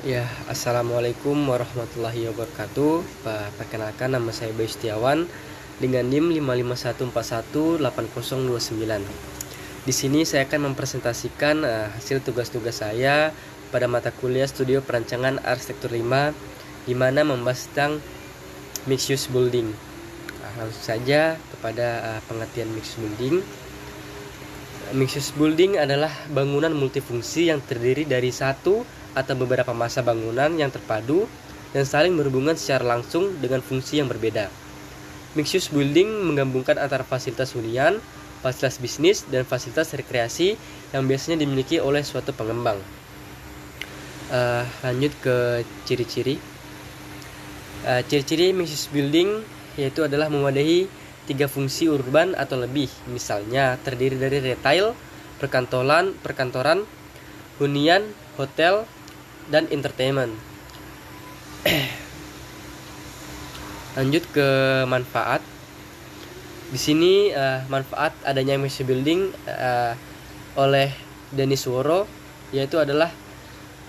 Ya, Assalamualaikum warahmatullahi wabarakatuh. Perkenalkan, nama saya Bayu Setiawan dengan NIM 551418029. Di sini saya akan mempresentasikan hasil tugas-tugas saya pada mata kuliah Studio Perancangan Arsitektur 5, di mana membahas tentang mixed use building. Langsung saja kepada pengertian mixed building. Mixed use building adalah bangunan multifungsi yang terdiri dari satu atau beberapa massa bangunan yang terpadu dan saling berhubungan secara langsung dengan fungsi yang berbeda. Mixed use building menggabungkan antara fasilitas hunian, fasilitas bisnis, dan fasilitas rekreasi yang biasanya dimiliki oleh suatu pengembang. Lanjut ke ciri-ciri. Ciri-ciri mixed use building yaitu adalah mewadahi 3 fungsi urban atau lebih, misalnya terdiri dari retail, perkantoran, hunian, hotel, dan entertainment. Lanjut ke manfaat. Di sini manfaat adanya mixed building oleh Dennis Woro yaitu adalah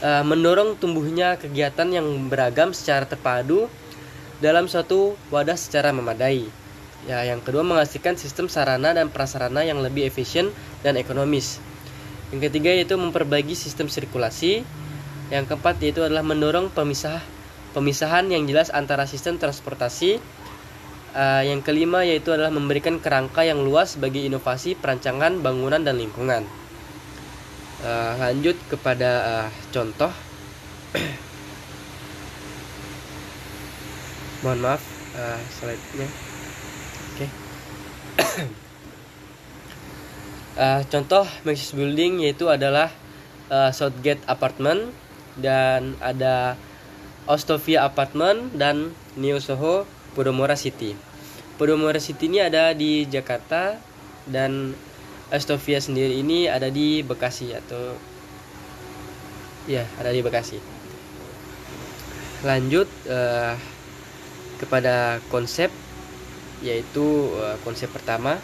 mendorong tumbuhnya kegiatan yang beragam secara terpadu dalam suatu wadah secara memadai. Ya, yang kedua, menghasilkan sistem sarana dan prasarana yang lebih efisien dan ekonomis. Yang ketiga yaitu memperbaiki sistem sirkulasi. Yang keempat yaitu adalah mendorong pemisahan yang jelas antara sistem transportasi. Yang kelima yaitu adalah memberikan kerangka yang luas bagi inovasi perancangan bangunan dan lingkungan. Lanjut kepada contoh. Mohon maaf, slide-nya. Oke. Contoh mixed building yaitu adalah Southgate Apartment, dan ada Ostovia Apartment dan Neo Soho Podomora City. Podomora City ini ada di Jakarta dan Ostovia sendiri ini ada di Bekasi ada di Bekasi. Lanjut kepada konsep, yaitu konsep pertama.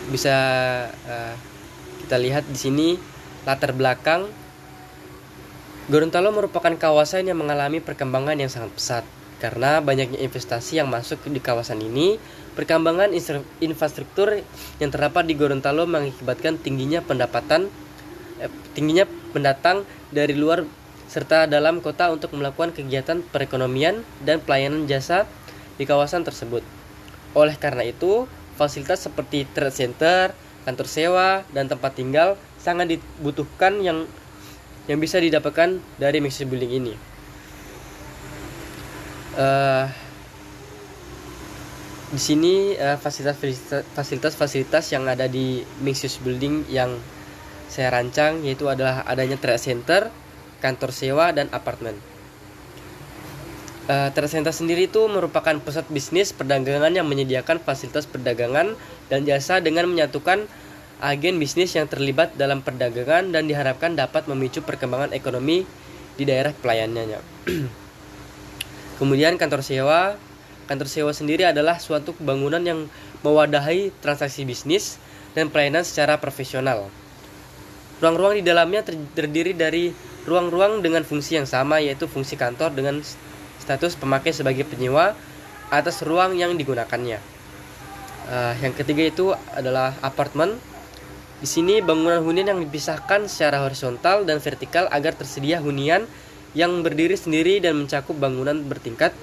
Bisa kita lihat di sini latar belakang. Gorontalo merupakan kawasan yang mengalami perkembangan yang sangat pesat karena banyaknya investasi yang masuk di kawasan ini. Perkembangan infrastruktur yang terdapat di Gorontalo mengakibatkan tingginya pendatang dari luar serta dalam kota untuk melakukan kegiatan perekonomian dan pelayanan jasa di kawasan tersebut. Oleh karena itu, fasilitas seperti trade center, kantor sewa, dan tempat tinggal sangat dibutuhkan yang bisa didapatkan dari mixed building ini. Di sini fasilitas yang ada di mixed building yang saya rancang yaitu adalah adanya trade center, kantor sewa, dan apartemen. Trade center sendiri itu merupakan pusat bisnis perdagangan yang menyediakan fasilitas perdagangan dan jasa dengan menyatukan agen bisnis yang terlibat dalam perdagangan dan diharapkan dapat memicu perkembangan ekonomi di daerah pelayanannya. Kemudian kantor sewa sendiri adalah suatu bangunan yang mewadahi transaksi bisnis dan pelayanan secara profesional. Ruang-ruang di dalamnya terdiri dari ruang-ruang dengan fungsi yang sama, yaitu fungsi kantor dengan status pemakai sebagai penyewa atas ruang yang digunakannya. Yang ketiga itu adalah apartemen. Di sini bangunan hunian yang dipisahkan secara horizontal dan vertikal agar tersedia hunian yang berdiri sendiri dan mencakup bangunan bertingkat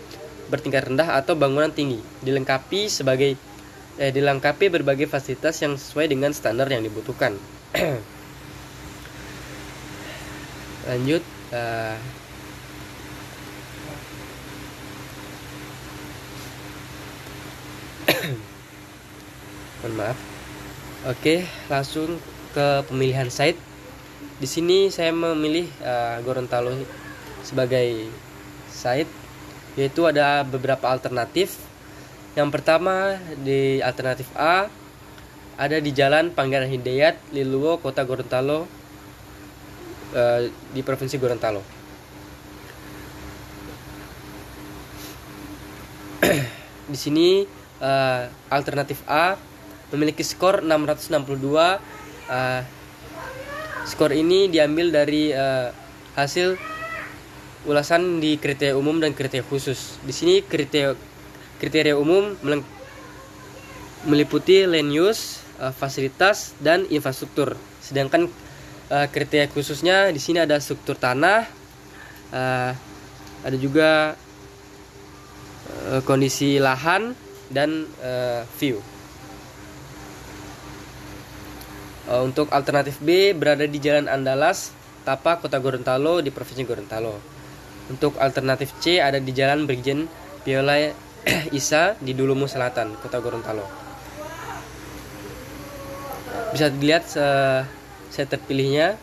rendah atau bangunan tinggi, dilengkapi berbagai fasilitas yang sesuai dengan standar yang dibutuhkan. Lanjut, mohon maaf. Oke, langsung ke pemilihan site. Di sini saya memilih Gorontalo sebagai site, yaitu ada beberapa alternatif. Yang pertama, di alternatif A ada di Jalan Pangeran Hidayat, Liluwo, Kota Gorontalo, di Provinsi Gorontalo. Di sini alternatif A memiliki skor 662 Skor ini diambil dari hasil ulasan di kriteria umum dan kriteria khusus. Di sini kriteria umum meliputi land use, fasilitas dan infrastruktur. Sedangkan kriteria khususnya di sini ada struktur tanah, ada juga kondisi lahan dan view. Untuk alternatif B berada di Jalan Andalas, Tapak, Kota Gorontalo di Provinsi Gorontalo. Untuk alternatif C ada di Jalan Brigjen Piola Isa di Dulumu Selatan, Kota Gorontalo. Bisa dilihat saya terpilihnya,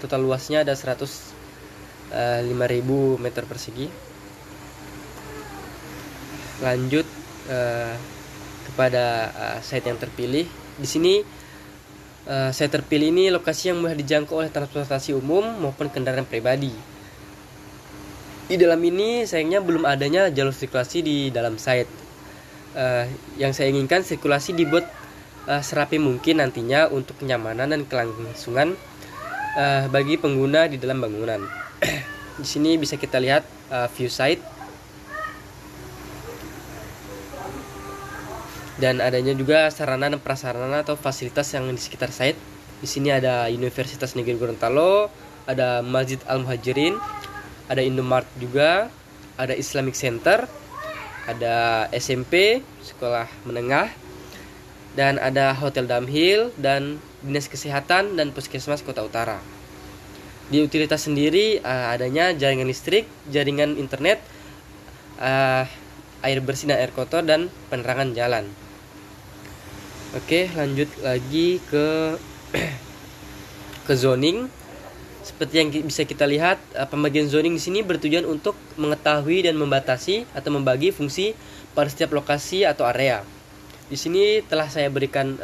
total luasnya ada 105.000 meter persegi. Lanjut kepada site yang terpilih. Di sini saya terpilih ini lokasi yang mudah dijangkau oleh transportasi umum maupun kendaraan pribadi. Di dalam ini sayangnya belum adanya jalur sirkulasi di dalam site. Yang saya inginkan sirkulasi dibuat serapi mungkin nantinya untuk kenyamanan dan kelangsungan bagi pengguna di dalam bangunan. Di sini bisa kita lihat view site dan adanya juga sarana dan prasarana atau fasilitas yang di sekitar site. Di sini ada Universitas Negeri Gorontalo, ada Masjid Al-Muhajirin, ada Indomaret juga, ada Islamic Center, ada SMP, sekolah menengah, dan ada Hotel Damhil dan Dinas Kesehatan dan Puskesmas Kota Utara. Di utilitas sendiri adanya jaringan listrik, jaringan internet, air bersih dan air kotor, dan penerangan jalan. Oke, lanjut lagi ke zoning. Seperti yang bisa kita lihat, pembagian zoning di sini bertujuan untuk mengetahui dan membatasi atau membagi fungsi pada setiap lokasi atau area. Di sini telah saya berikan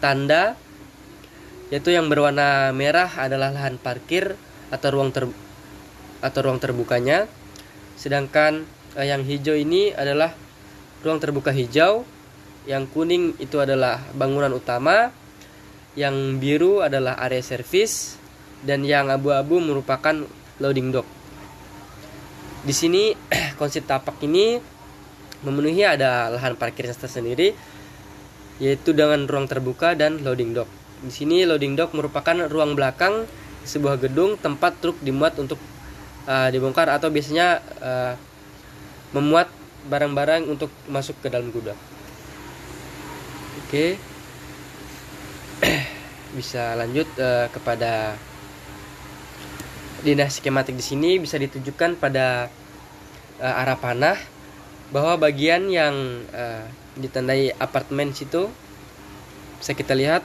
tanda, yaitu yang berwarna merah adalah lahan parkir atau ruang terbukanya, sedangkan yang hijau ini adalah ruang terbuka hijau. Yang kuning itu adalah bangunan utama, yang biru adalah area servis, dan yang abu-abu merupakan loading dock. Di sini konsep tapak ini memenuhi ada lahan parkirnya tersendiri, yaitu dengan ruang terbuka dan loading dock. Di sini loading dock merupakan ruang belakang sebuah gedung tempat truk dimuat untuk dibongkar atau biasanya memuat barang-barang untuk masuk ke dalam gudang. Oke, bisa lanjut kepada dinah skematik. Di sini bisa ditujukan pada arah panah, bahwa bagian yang ditandai apartemen situ bisa kita lihat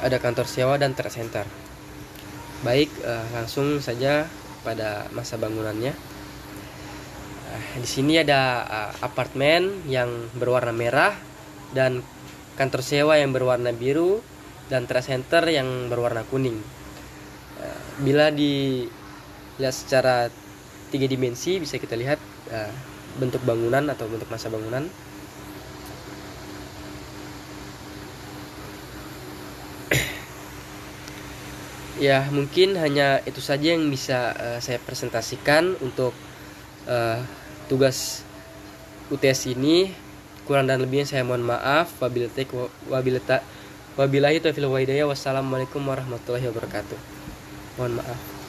ada kantor sewa dan trade center. Baik, langsung saja pada masa bangunannya. Di sini ada apartemen yang berwarna merah dan kantor sewa yang berwarna biru dan trade center yang berwarna kuning. Bila dilihat secara 3 dimensi bisa kita lihat bentuk bangunan atau bentuk masa bangunan. Ya, mungkin hanya itu saja yang bisa saya presentasikan untuk tugas UTS ini. Kurang dan lebihnya saya mohon maaf. Wabillahi taufiq wal hidayah. Wassalamualaikum warahmatullahi wabarakatuh. Mohon maaf.